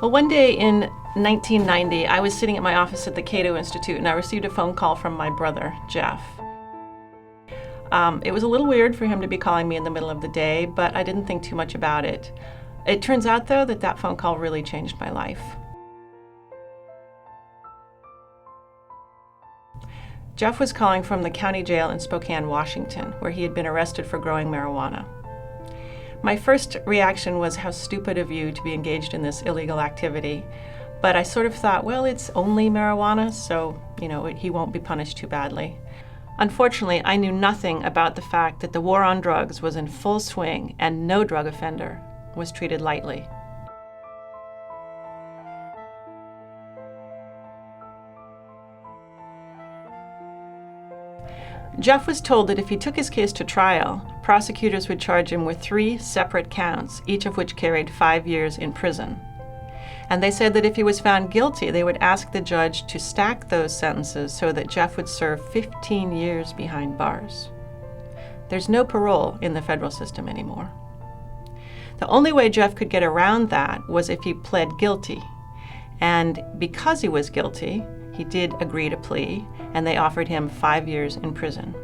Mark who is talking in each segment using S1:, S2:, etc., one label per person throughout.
S1: Well, one day in 1990, I was sitting at my office at the Cato Institute and I received a phone call from my brother, Jeff. It was a little weird for him to be calling me in the middle of the day, but I didn't think too much about it. It turns out, though, that phone call really changed my life. Jeff was calling from the county jail in Spokane, Washington, where he had been arrested for growing marijuana. My first reaction was, how stupid of you to be engaged in this illegal activity. But I sort of thought, well, it's only marijuana, so, he won't be punished too badly. Unfortunately, I knew nothing about the fact that the war on drugs was in full swing and no drug offender was treated lightly. Jeff was told that if he took his case to trial, prosecutors would charge him with 3 separate counts, each of which carried 5 years in prison. And they said that if he was found guilty, they would ask the judge to stack those sentences so that Jeff would serve 15 years behind bars. There's no parole in the federal system anymore. The only way Jeff could get around that was if he pled guilty. And because he was guilty, he did agree to plea, and they offered him 5 years in prison.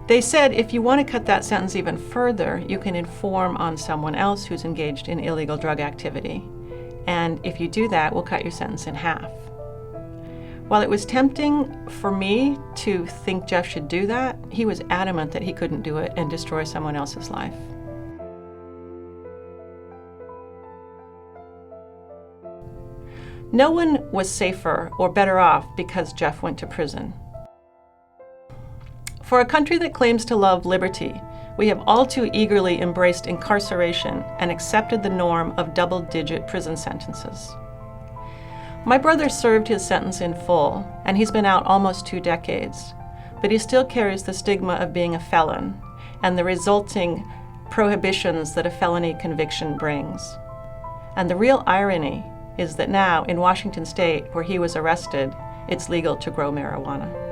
S1: They said if you want to cut that sentence even further, you can inform on someone else who's engaged in illegal drug activity. And if you do that, we'll cut your sentence in half. While it was tempting for me to think Jeff should do that, he was adamant that he couldn't do it and destroy someone else's life. No one was safer or better off because Jeff went to prison. For a country that claims to love liberty, we have all too eagerly embraced incarceration and accepted the norm of double-digit prison sentences. My brother served his sentence in full, and he's been out almost 2 decades, but he still carries the stigma of being a felon and the resulting prohibitions that a felony conviction brings. And the real irony is that now, in Washington state, where he was arrested, it's legal to grow marijuana.